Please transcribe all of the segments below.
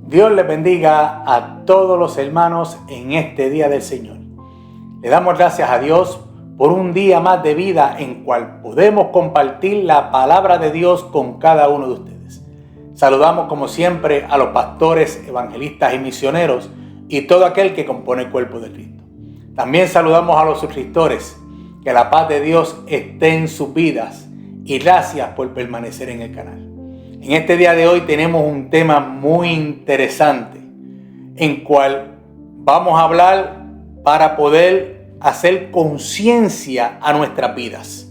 Dios les bendiga a todos los hermanos en este día del Señor. Le damos gracias a Dios por un día más de vida en cual podemos compartir la palabra de Dios con cada uno de ustedes. Saludamos como siempre a los pastores, evangelistas y misioneros y todo aquel que compone el cuerpo de Cristo. También saludamos a los suscriptores. Que la paz de Dios esté en sus vidas y gracias por permanecer en el canal. En este día de hoy tenemos un tema muy interesante en cual vamos a hablar para poder hacer conciencia a nuestras vidas.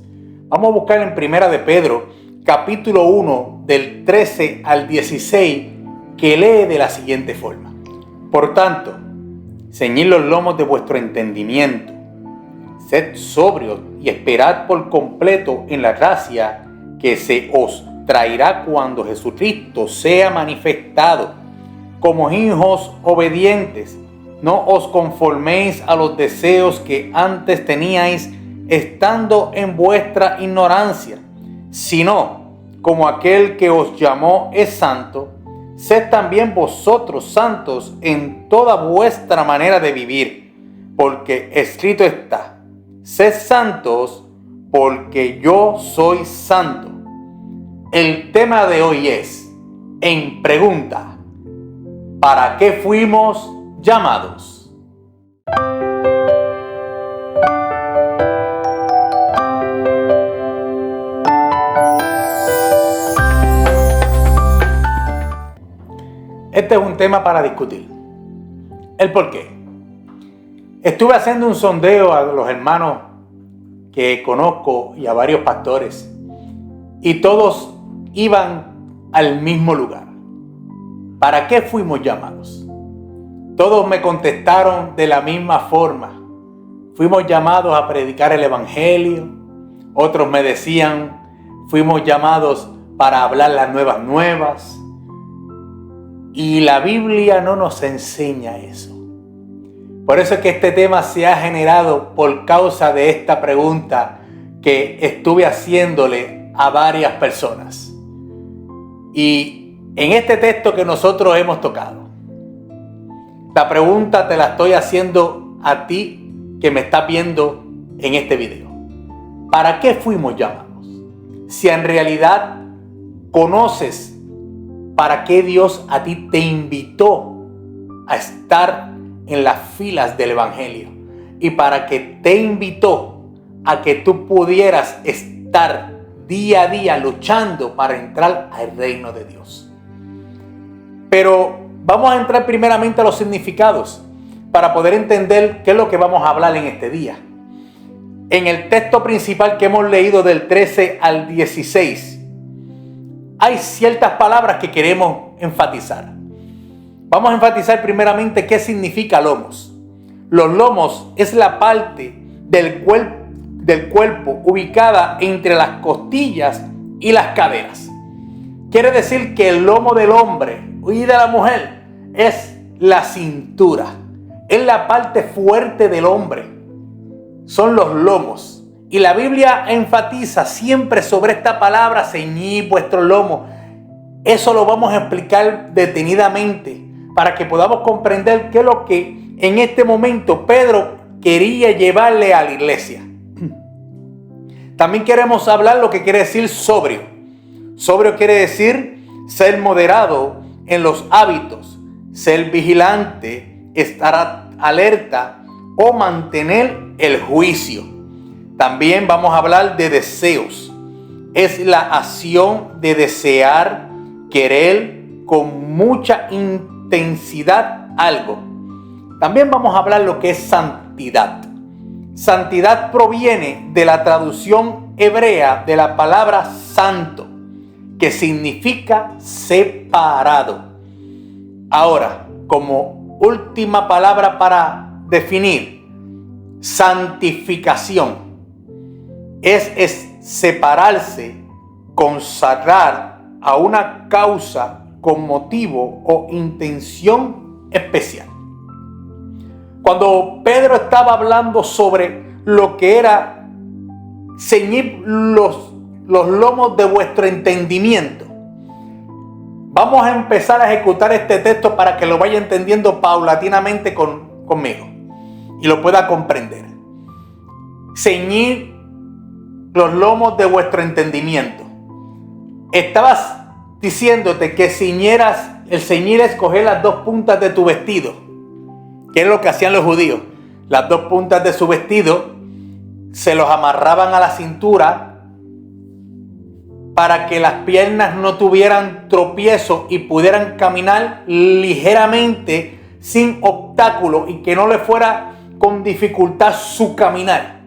Vamos a buscar en Primera de Pedro, capítulo 1, del 13 al 16, que lee de la siguiente forma. Por tanto, ceñid los lomos de vuestro entendimiento, sed sobrios y esperad por completo en la gracia que se os traerá cuando Jesucristo sea manifestado. Como hijos obedientes, no os conforméis a los deseos que antes teníais estando en vuestra ignorancia, sino como aquel que os llamó es santo, sed también vosotros santos en toda vuestra manera de vivir, porque escrito está: sed santos porque yo soy santo. El tema de hoy es, en pregunta, ¿para qué fuimos llamados? Este es un tema para discutir. ¿El por qué? Estuve haciendo un sondeo a los hermanos que conozco y a varios pastores, y todos iban al mismo lugar. ¿Para qué fuimos llamados? Todos me contestaron de la misma forma. Fuimos llamados a predicar el evangelio. Otros me decían, fuimos llamados para hablar las nuevas. Y la Biblia no nos enseña eso. Por eso es que este tema se ha generado por causa de esta pregunta que estuve haciéndole a varias personas. Y en este texto que nosotros hemos tocado, la pregunta te la estoy haciendo a ti que me estás viendo en este video. ¿Para qué fuimos llamados? Si en realidad conoces para qué Dios a ti te invitó a estar en las filas del evangelio y para que te invitó a que tú pudieras estar día a día luchando para entrar al reino de Dios. Pero vamos a entrar primeramente a los significados para poder entender qué es lo que vamos a hablar en este día. En el texto principal que hemos leído del 13 al 16, hay ciertas palabras que queremos enfatizar. Vamos a enfatizar primeramente qué significa lomos. Los lomos es la parte del cuerpo ubicada entre las costillas y las caderas. Quiere decir que el lomo del hombre y de la mujer es la cintura. Es la parte fuerte del hombre. Son los lomos. Y la Biblia enfatiza siempre sobre esta palabra, ceñid vuestro lomo. Eso lo vamos a explicar detenidamente para que podamos comprender qué es lo que en este momento Pedro quería llevarle a la iglesia. También queremos hablar lo que quiere decir sobrio. Sobrio quiere decir ser moderado en los hábitos, ser vigilante, estar alerta o mantener el juicio. También vamos a hablar de deseos. Es la acción de desear, querer con mucha intensidad algo. También vamos a hablar lo que es santidad. Santidad proviene de la traducción hebrea de la palabra santo, que significa separado. Ahora, como última palabra para definir, santificación es separarse, consagrar a una causa con motivo o intención especial. Cuando Pedro estaba hablando sobre lo que era ceñid los lomos de vuestro entendimiento, Vamos a empezar a ejecutar este texto para que lo vaya entendiendo paulatinamente conmigo y lo pueda comprender. Ceñid los lomos de vuestro entendimiento. Estabas diciéndote que ciñeras, el ceñir es coger las dos puntas de tu vestido, que es lo que hacían los judíos. Las dos puntas de su vestido se los amarraban a la cintura para que las piernas no tuvieran tropiezo y pudieran caminar ligeramente sin obstáculo y que no le fuera con dificultad su caminar.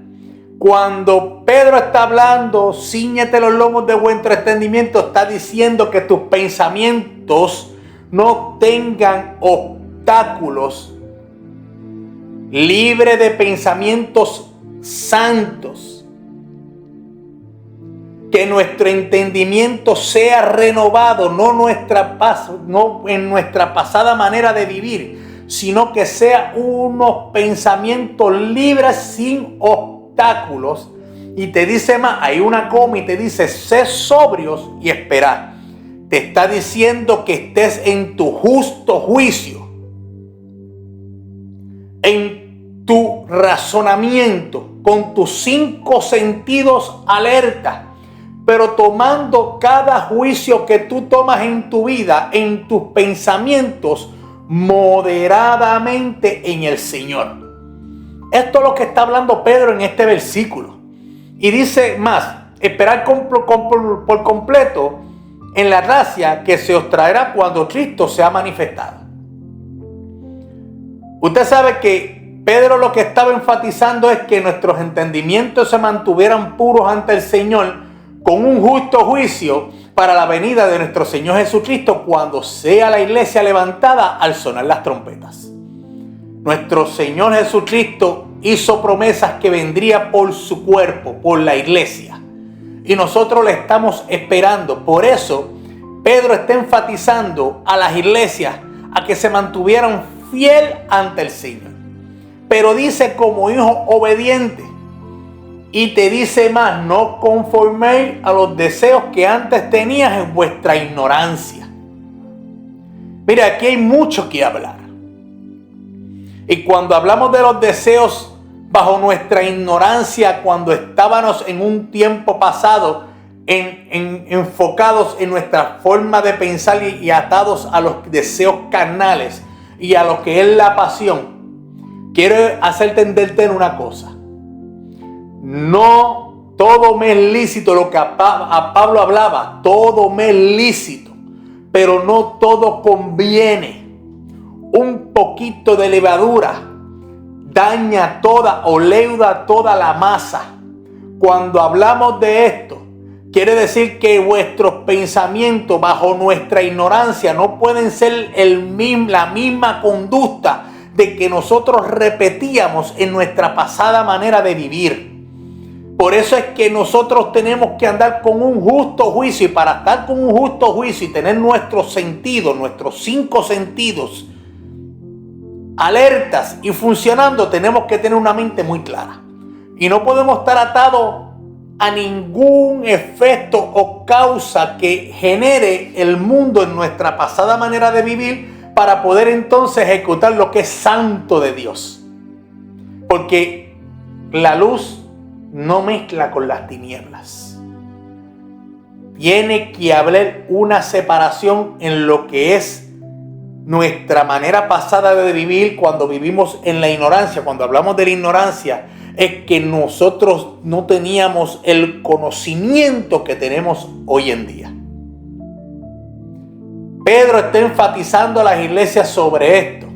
Cuando Pedro está hablando, cíñete los lomos de vuestro entendimiento, está diciendo que tus pensamientos no tengan obstáculos, libre de pensamientos santos. Que nuestro entendimiento sea renovado, no en nuestra pasada manera de vivir, sino que sea unos pensamientos libres sin obstáculos. Y te dice más, hay una coma y te dice, sé sobrios y esperad. Te está diciendo que estés en tu justo juicio, en tu razonamiento, con tus 5 sentidos alerta, pero tomando cada juicio que tú tomas en tu vida, en tus pensamientos, moderadamente en el Señor. Esto es lo que está hablando Pedro en este versículo. Y dice más, esperar por completo en la gracia que se os traerá cuando Cristo sea manifestado. Usted sabe que Pedro lo que estaba enfatizando es que nuestros entendimientos se mantuvieran puros ante el Señor con un justo juicio para la venida de nuestro Señor Jesucristo cuando sea la iglesia levantada al sonar las trompetas. Nuestro Señor Jesucristo hizo promesas que vendría por su cuerpo, por la iglesia. Y nosotros le estamos esperando. Por eso Pedro está enfatizando a las iglesias a que se mantuvieran fiel ante el Señor. Pero dice como hijos obedientes. Y te dice más, no conforméis a los deseos que antes tenías en vuestra ignorancia. Mira, aquí hay mucho que hablar. Y cuando hablamos de los deseos bajo nuestra ignorancia, cuando estábamos en un tiempo pasado enfocados en nuestra forma de pensar y atados a los deseos carnales y a lo que es la pasión, quiero hacerte entender una cosa. No todo me es lícito, lo que a Pablo hablaba, todo me es lícito, pero no todo conviene. Un poquito de levadura daña toda o leuda toda la masa. Cuando hablamos de esto, quiere decir que vuestros pensamientos bajo nuestra ignorancia no pueden ser la misma conducta de que nosotros repetíamos en nuestra pasada manera de vivir. Por eso es que nosotros tenemos que andar con un justo juicio, y para estar con un justo juicio y tener nuestros sentidos, nuestros 5 sentidos alertas y funcionando, tenemos que tener una mente muy clara. Y no podemos estar atados a ningún efecto o causa que genere el mundo en nuestra pasada manera de vivir para poder entonces ejecutar lo que es santo de Dios. Porque la luz no mezcla con las tinieblas. Tiene que haber una separación en lo que es nuestra manera pasada de vivir cuando vivimos en la ignorancia. Cuando hablamos de la ignorancia, es que nosotros no teníamos el conocimiento que tenemos hoy en día. Pedro está enfatizando a las iglesias sobre esto.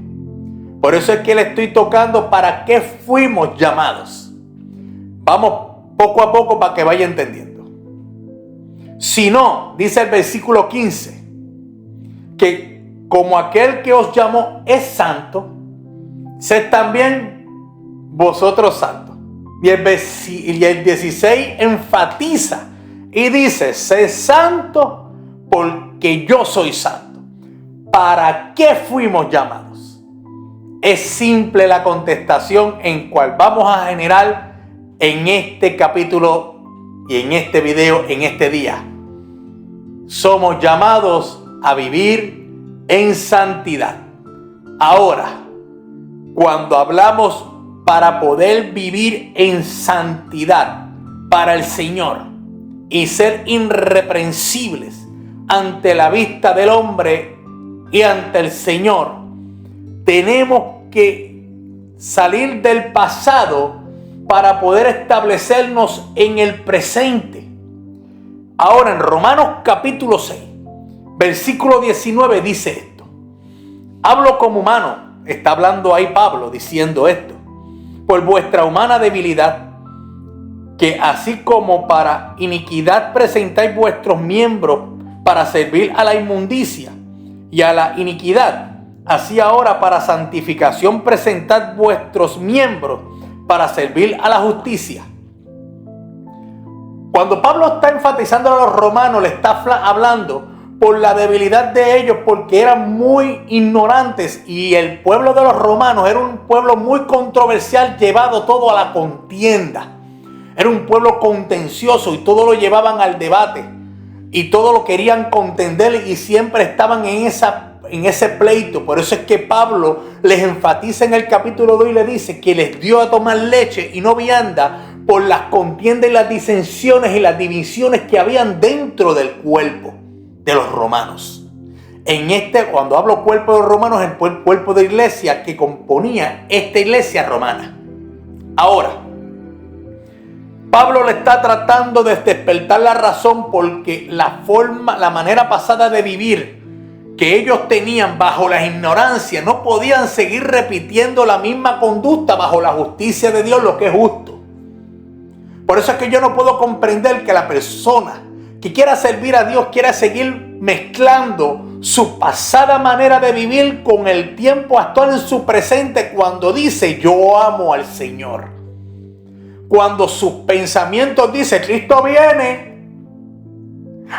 Por eso es que le estoy tocando para qué fuimos llamados. Vamos poco a poco para que vaya entendiendo. Si no, dice el versículo 15, que como aquel que os llamó es santo, sed también vosotros santos. Y el 16 enfatiza y dice, sed santo porque yo soy santo. ¿Para qué fuimos llamados? Es simple la contestación en cual vamos a generar en este capítulo y en este video, en este día. Somos llamados a vivir en santidad. Ahora, cuando hablamos para poder vivir en santidad para el Señor y ser irreprensibles ante la vista del hombre y ante el Señor, tenemos que salir del pasado para poder establecernos en el presente. Ahora en Romanos capítulo 6, versículo 19 dice esto: hablo como humano. Está hablando ahí Pablo diciendo esto: por vuestra humana debilidad, que así como para iniquidad presentáis vuestros miembros para servir a la inmundicia y a la iniquidad, así ahora para santificación presentad vuestros miembros para servir a la justicia. Cuando Pablo está enfatizando a los romanos, le está hablando por la debilidad de ellos, porque eran muy ignorantes y el pueblo de los romanos era un pueblo muy controversial, llevado todo a la contienda. Era un pueblo contencioso y todo lo llevaban al debate y todo lo querían contender y siempre estaban en ese pleito. Por eso es que Pablo les enfatiza en el capítulo 2 y le dice que les dio a tomar leche y no vianda por las contiendas y las disensiones y las divisiones que habían dentro del cuerpo de los romanos. Cuando hablo cuerpo de los romanos, es el cuerpo de iglesia que componía esta iglesia romana. Ahora, Pablo le está tratando de despertar la razón, porque la manera pasada de vivir que ellos tenían bajo la ignorancia, no podían seguir repitiendo la misma conducta bajo la justicia de Dios, lo que es justo. Por eso es que yo no puedo comprender que la persona que quiera servir a Dios quiera seguir mezclando su pasada manera de vivir con el tiempo actual en su presente, cuando dice yo amo al Señor. Cuando sus pensamientos dicen Cristo viene,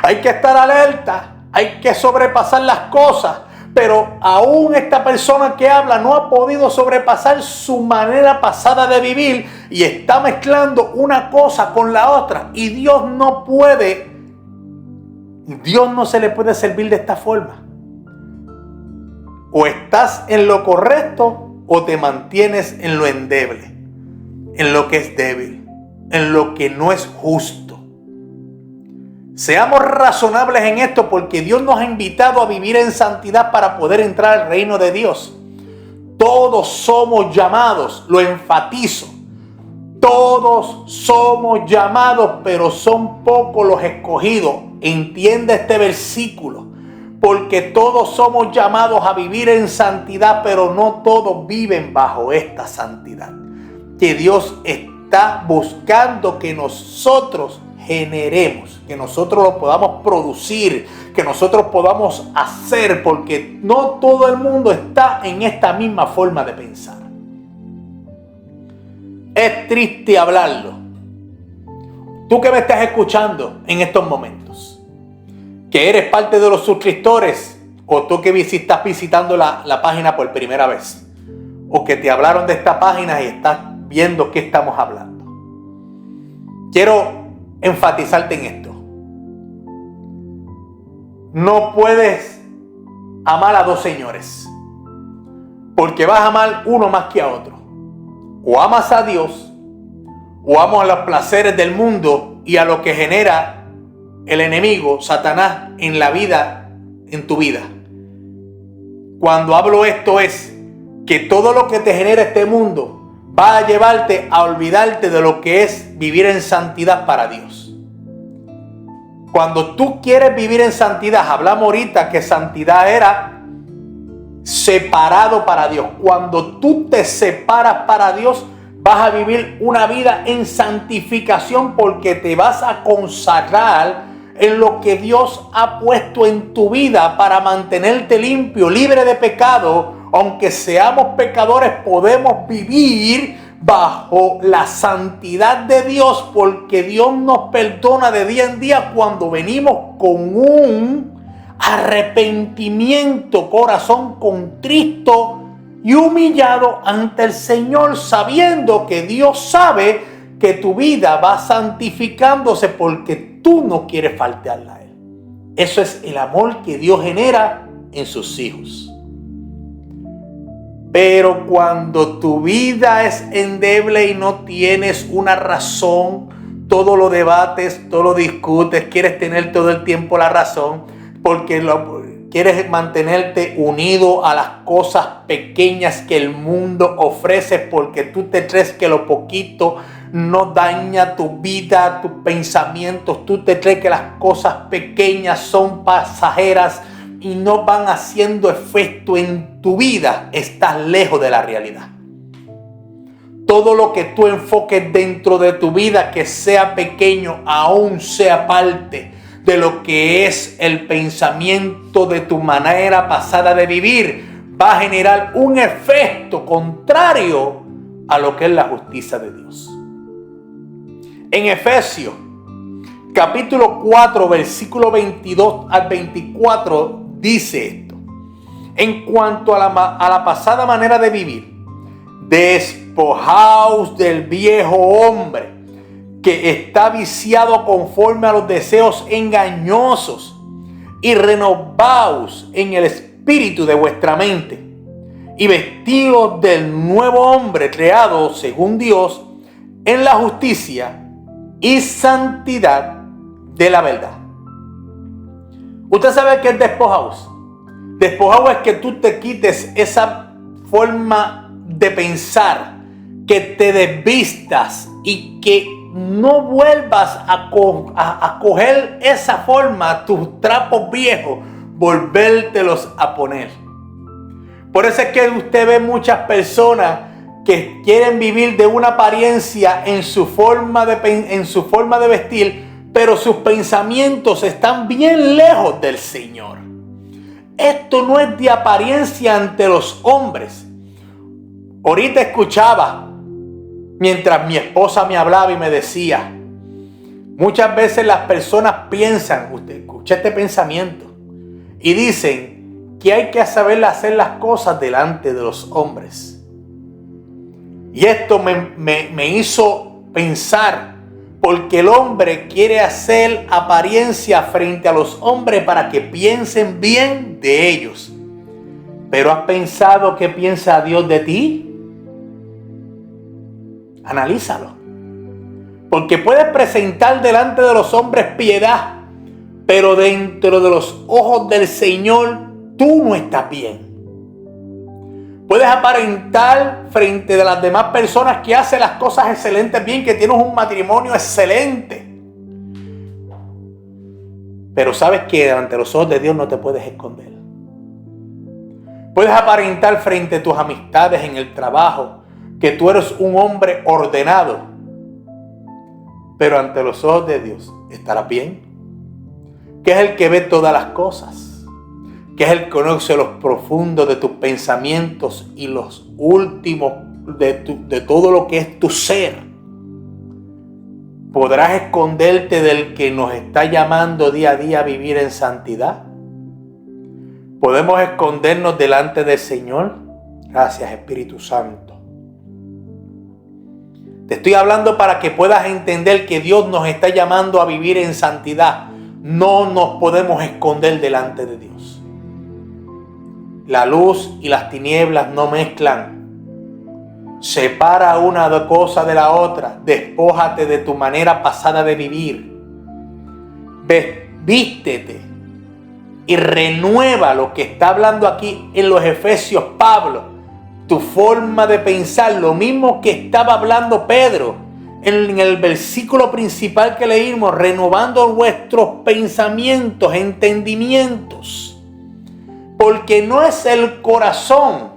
hay que estar alerta, hay que sobrepasar las cosas. Pero aún esta persona que habla no ha podido sobrepasar su manera pasada de vivir y está mezclando una cosa con la otra. Y Dios no se le puede servir de esta forma. O estás en lo correcto o te mantienes en lo endeble, en lo que es débil, en lo que no es justo. Seamos razonables en esto, porque Dios nos ha invitado a vivir en santidad para poder entrar al reino de Dios. Todos somos llamados, lo enfatizo. Todos somos llamados, pero son pocos los escogidos. Entiende este versículo, porque todos somos llamados a vivir en santidad, pero no todos viven bajo esta santidad que Dios está buscando que nosotros generemos, que nosotros lo podamos producir, que nosotros podamos hacer, porque no todo el mundo está en esta misma forma de pensar. Es triste hablarlo. Tú que me estás escuchando en estos momentos, que eres parte de los suscriptores, o tú que estás visitando la página por primera vez, o que te hablaron de esta página y estás viendo qué estamos hablando. Quiero enfatizarte en esto. No puedes amar a dos señores, porque vas a amar uno más que a otro. O amas a Dios, o amas a los placeres del mundo y a lo que genera el enemigo, Satanás, en la vida, en tu vida. Cuando hablo esto es que todo lo que te genera este mundo va a llevarte a olvidarte de lo que es vivir en santidad para Dios. Cuando tú quieres vivir en santidad, hablamos ahorita que santidad era separado para Dios. Cuando tú te separas para Dios, vas a vivir una vida en santificación, porque te vas a consagrar en lo que Dios ha puesto en tu vida para mantenerte limpio, libre de pecado. Aunque seamos pecadores, podemos vivir bajo la santidad de Dios, porque Dios nos perdona de día en día cuando venimos con un arrepentimiento, corazón contrito y humillado ante el Señor, sabiendo que Dios sabe que tu vida va santificándose porque tú no quieres faltarle a Él. Eso es el amor que Dios genera en sus hijos. Pero cuando tu vida es endeble y no tienes una razón, todo lo debates, todo lo discutes, quieres tener todo el tiempo la razón, porque quieres mantenerte unido a las cosas pequeñas que el mundo ofrece, porque tú te crees que lo poquito no daña tu vida, tus pensamientos. Tú te crees que las cosas pequeñas son pasajeras y no van haciendo efecto en tu vida. Estás lejos de la realidad. Todo lo que tú enfoques dentro de tu vida que sea pequeño, aún sea parte de lo que es el pensamiento de tu manera pasada de vivir, va a generar un efecto contrario a lo que es la justicia de Dios. En Efesios, capítulo 4, versículo 22 al 24, dice esto: en cuanto a la pasada manera de vivir, despojaos del viejo hombre que está viciado conforme a los deseos engañosos, y renovaos en el espíritu de vuestra mente, y vestidos del nuevo hombre creado según Dios en la justicia y santidad de la verdad. ¿Usted sabe qué es despojaos? Despojaos es que tú te quites esa forma de pensar, que te desvistas y que no vuelvas a coger esa forma, tus trapos viejos, volvértelos a poner. Por eso es que usted ve muchas personas que quieren vivir de una apariencia en su forma de vestir, pero sus pensamientos están bien lejos del Señor. Esto no es de apariencia ante los hombres. Ahorita escuchaba, mientras mi esposa me hablaba y me decía, muchas veces las personas piensan, usted escucha este pensamiento, y dicen que hay que saber hacer las cosas delante de los hombres. Y esto me hizo pensar, porque el hombre quiere hacer apariencia frente a los hombres para que piensen bien de ellos. ¿Pero has pensado qué piensa Dios de ti? Analízalo. Porque puedes presentar delante de los hombres piedad, pero dentro de los ojos del Señor tú no estás bien. Puedes aparentar frente de las demás personas que hacen las cosas excelentes bien, que tienes un matrimonio excelente. Pero sabes que delante de los ojos de Dios no te puedes esconder. Puedes aparentar frente a tus amistades en el trabajo que tú eres un hombre ordenado, pero ante los ojos de Dios estarás bien. Que es el que ve todas las cosas, que es el que conoce los profundos de tus pensamientos y los últimos de todo lo que es tu ser. ¿Podrás esconderte del que nos está llamando día a día a vivir en santidad? ¿Podemos escondernos delante del Señor? Gracias, Espíritu Santo. Te estoy hablando para que puedas entender que Dios nos está llamando a vivir en santidad. No nos podemos esconder delante de Dios. La luz y las tinieblas no mezclan. Separa una cosa de la otra. Despójate de tu manera pasada de vivir. Vístete y renueva lo que está hablando aquí en los Efesios Pablo. Tu forma de pensar, lo mismo que estaba hablando Pedro en el versículo principal que leímos, renovando vuestros pensamientos, entendimientos. Porque no es el corazón.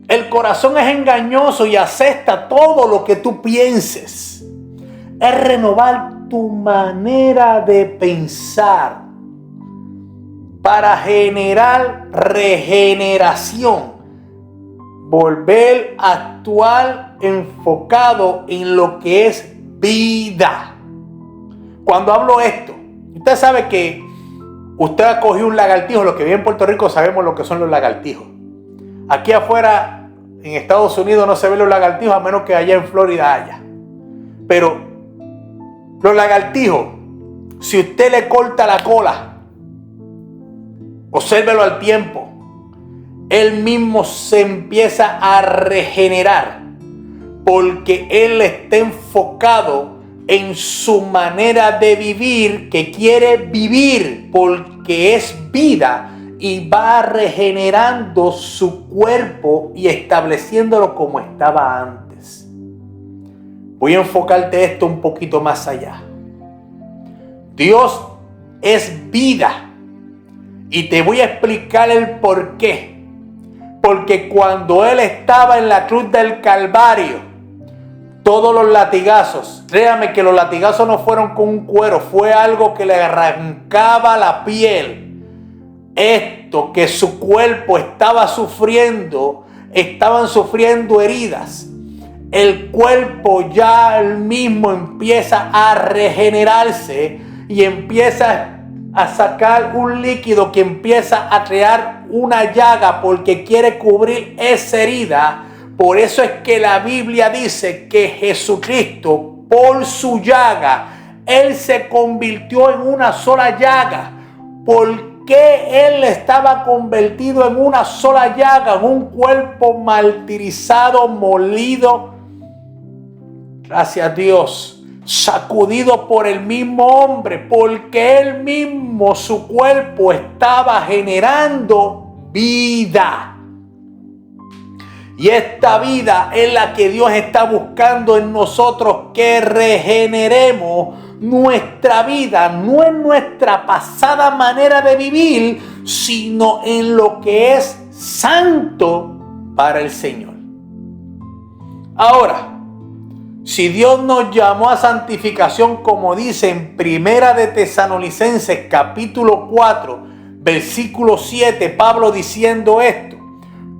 El corazón es engañoso y acepta todo lo que tú pienses. Es renovar tu manera de pensar para generar regeneración. Volver a actuar enfocado en lo que es vida. Cuando hablo esto, usted sabe que usted ha cogido un lagartijo. Los que viven en Puerto Rico sabemos lo que son los lagartijos. Aquí afuera, en Estados Unidos, no se ven los lagartijos a menos que allá en Florida haya. Pero los lagartijos, si usted le corta la cola obsérvelo al tiempo. Él mismo se empieza a regenerar porque Él está enfocado en su manera de vivir, que quiere vivir porque es vida, y va regenerando su cuerpo y estableciéndolo como estaba antes. Voy a enfocarte esto un poquito más allá. Dios es vida y te voy a explicar el por qué. Porque cuando Él estaba en la cruz del Calvario, todos los latigazos, créame que los latigazos no fueron con un cuero, fue algo que le arrancaba la piel. Esto que su cuerpo estaba sufriendo, estaban sufriendo heridas. El cuerpo ya el mismo empieza a regenerarse y empieza a sacar un líquido que empieza a crear una llaga porque quiere cubrir esa herida. Por eso es que la Biblia dice que Jesucristo, por su llaga, Él se convirtió en una sola llaga. ¿Por qué Él estaba convertido en una sola llaga, en un cuerpo martirizado, molido? Gracias a Dios, sacudido por el mismo hombre, porque Él mismo, su cuerpo, estaba generando vida. Y esta vida es la que Dios está buscando en nosotros, que regeneremos nuestra vida, no en nuestra pasada manera de vivir, sino en lo que es santo para el Señor. Ahora, si Dios nos llamó a santificación, como dice en Primera de Tesalonicenses capítulo 4, versículo 7, Pablo diciendo esto,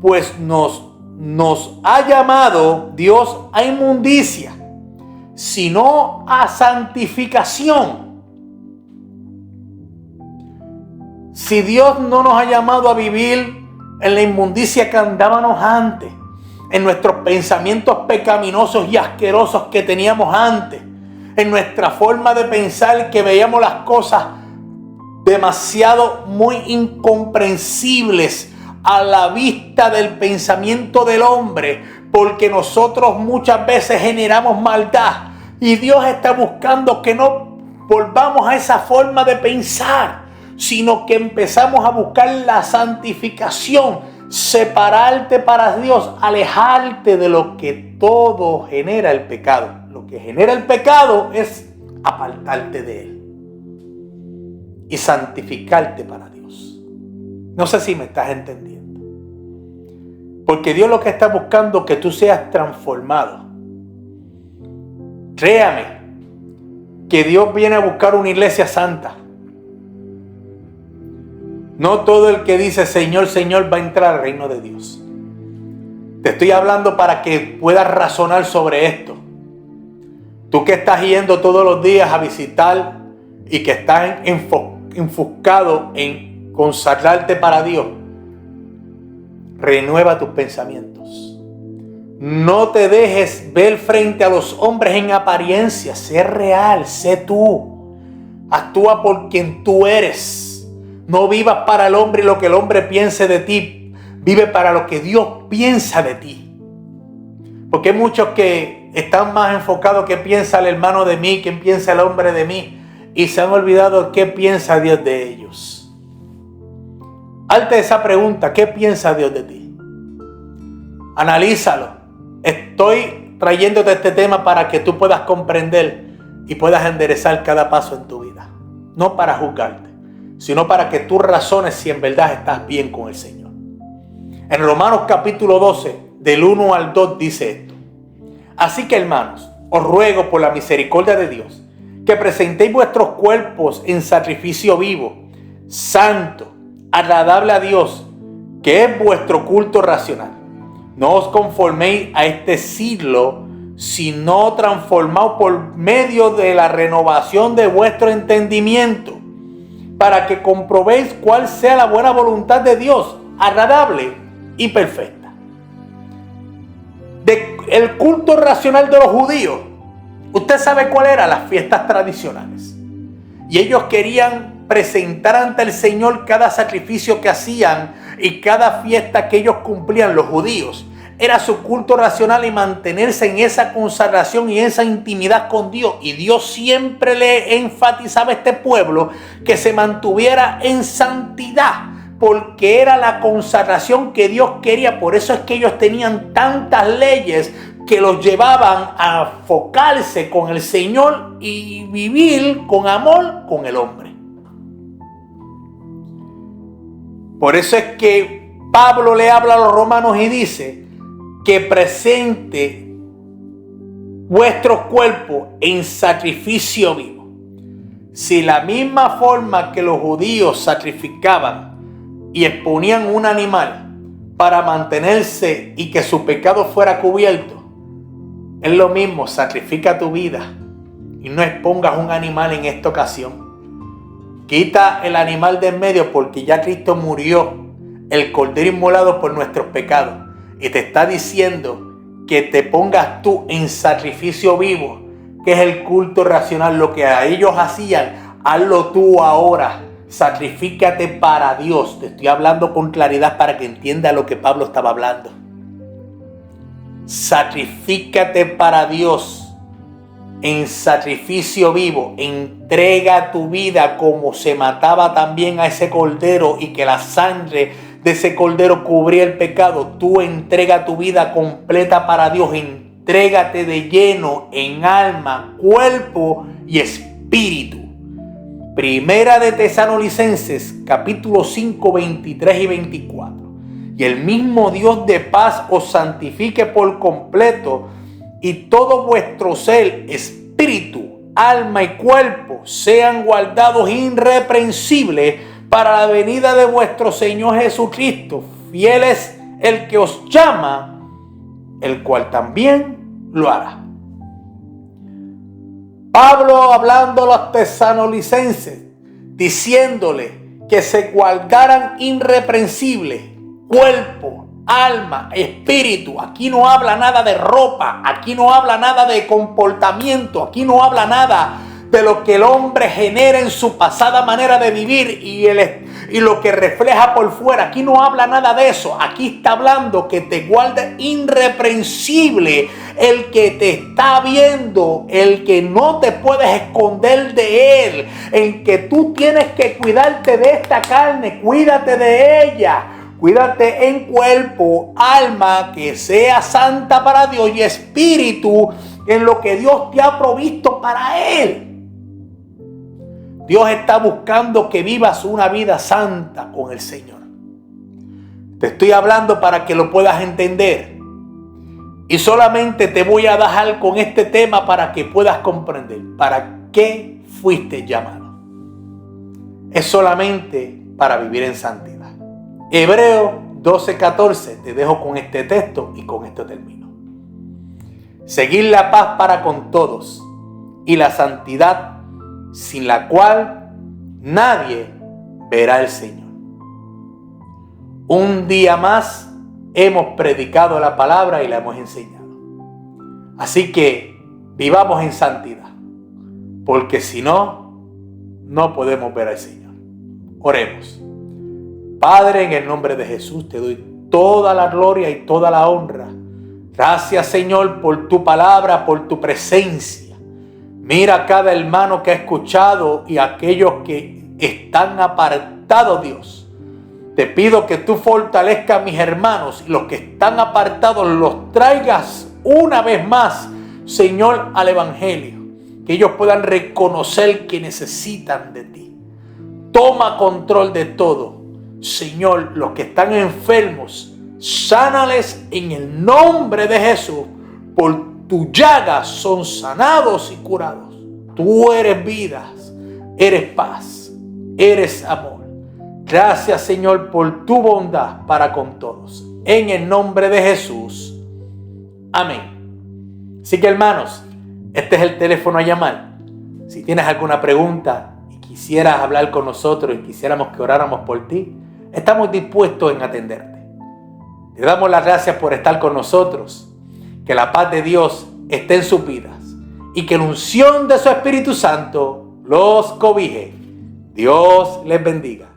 pues nos ha llamado Dios a inmundicia, sino a santificación. Si Dios no nos ha llamado a vivir en la inmundicia que andábamos antes, en nuestros pensamientos pecaminosos y asquerosos que teníamos antes, en nuestra forma de pensar que veíamos las cosas demasiado muy incomprensibles a la vista del pensamiento del hombre, porque nosotros muchas veces generamos maldad y Dios está buscando que no volvamos a esa forma de pensar, sino que empezamos a buscar la santificación, separarte para Dios, alejarte de lo que todo genera el pecado. Lo que genera el pecado es apartarte de Él y santificarte para Dios. No sé si me estás entendiendo. Porque Dios lo que está buscando es que tú seas transformado. Créame que Dios viene a buscar una iglesia santa. No todo el que dice Señor, Señor va a entrar al reino de Dios. Te estoy hablando para que puedas razonar sobre esto. Tú que estás yendo todos los días a visitar y que estás enfocado en consagrarte para Dios, renueva tus pensamientos. No te dejes ver frente a los hombres en apariencia. Sé real, sé tú. Actúa por quien tú eres. No vivas para el hombre y lo que el hombre piense de ti. Vive para lo que Dios piensa de ti. Porque hay muchos que están más enfocados qué piensa el hermano de mí, qué piensa el hombre de mí, y se han olvidado qué piensa Dios de ellos. Hazte esa pregunta, ¿qué piensa Dios de ti? Analízalo. Estoy trayéndote este tema para que tú puedas comprender y puedas enderezar cada paso en tu vida. No para juzgarte, sino para que tú razones si en verdad estás bien con el Señor. En Romanos capítulo 12, del 1 al 2 dice esto. Así que, hermanos, os ruego por la misericordia de Dios que presentéis vuestros cuerpos en sacrificio vivo, santo, agradable a Dios, que es vuestro culto racional. No os conforméis a este siglo, sino transformaos por medio de la renovación de vuestro entendimiento, para que comprobéis cuál sea la buena voluntad de Dios, agradable y perfecta. El culto racional de los judíos, usted sabe cuál era, las fiestas tradicionales. Y ellos querían presentar ante el Señor cada sacrificio que hacían y cada fiesta que ellos cumplían, los judíos. Era su culto racional y mantenerse en esa consagración y esa intimidad con Dios. Y Dios siempre le enfatizaba a este pueblo que se mantuviera en santidad, porque era la consagración que Dios quería. Por eso es que ellos tenían tantas leyes que los llevaban a enfocarse con el Señor y vivir con amor con el hombre. Por eso es que Pablo le habla a los romanos y dice que presente vuestros cuerpos en sacrificio vivo. Si la misma forma que los judíos sacrificaban y exponían un animal para mantenerse y que su pecado fuera cubierto, es lo mismo, sacrifica tu vida y no expongas un animal en esta ocasión. Quita el animal de en medio porque ya Cristo murió, el cordero inmolado por nuestros pecados. Y te está diciendo que te pongas tú en sacrificio vivo, que es el culto racional. Lo que a ellos hacían, hazlo tú ahora. Sacrifícate para Dios. Te estoy hablando con claridad para que entiendas lo que Pablo estaba hablando. Sacrifícate para Dios en sacrificio vivo. Entrega tu vida como se mataba también a ese cordero y que la sangre de ese cordero cubría el pecado. Tú entrega tu vida completa para Dios. Entrégate de lleno en alma, cuerpo y espíritu. Primera de Tesalonicenses, capítulo 5, 23 y 24. Y el mismo Dios de paz os santifique por completo, y todo vuestro ser, espíritu, alma y cuerpo sean guardados irreprensibles para la venida de vuestro Señor Jesucristo. Fiel es el que os llama, el cual también lo hará. Pablo hablando a los tesalonicenses, diciéndole que se guardaran irreprensibles cuerpo, alma, espíritu. Aquí no habla nada de ropa, aquí no habla nada de comportamiento, aquí no habla nada de lo que el hombre genera en su pasada manera de vivir y lo que refleja por fuera. Aquí no habla nada de eso. Aquí está hablando que te guarde irreprensible, el que te está viendo, el que no te puedes esconder de él, el que tú tienes que cuidarte de esta carne, cuídate de ella. Cuídate en cuerpo, alma, que sea santa para Dios, y espíritu, en lo que Dios te ha provisto para Él. Dios está buscando que vivas una vida santa con el Señor. Te estoy hablando para que lo puedas entender. Y solamente te voy a dejar con este tema para que puedas comprender para qué fuiste llamado. Es solamente para vivir en santidad. Hebreos 12:14, te dejo con este texto y con esto termino. Seguir la paz para con todos y la santidad, sin la cual nadie verá al Señor. Un día más hemos predicado la palabra y la hemos enseñado. Así que vivamos en santidad, porque si no, no podemos ver al Señor. Oremos. Padre, en el nombre de Jesús te doy toda la gloria y toda la honra. Gracias, Señor, por tu palabra, por tu presencia. Mira a cada hermano que ha escuchado y a aquellos que están apartados, Dios. Te pido que tú fortalezcas a mis hermanos y los que están apartados los traigas una vez más, Señor, al Evangelio. Que ellos puedan reconocer que necesitan de ti. Toma control de todo. Señor, los que están enfermos, sánales en el nombre de Jesús. Por tu llaga son sanados y curados. Tú eres vidas, eres paz, eres amor. Gracias, Señor, por tu bondad para con todos. En el nombre de Jesús. Amén. Así que, hermanos, este es el teléfono a llamar. Si tienes alguna pregunta y quisieras hablar con nosotros y quisiéramos que oráramos por ti, estamos dispuestos en atenderte. Te damos las gracias por estar con nosotros. Que la paz de Dios esté en sus vidas y que la unción de su Espíritu Santo los cobije. Dios les bendiga.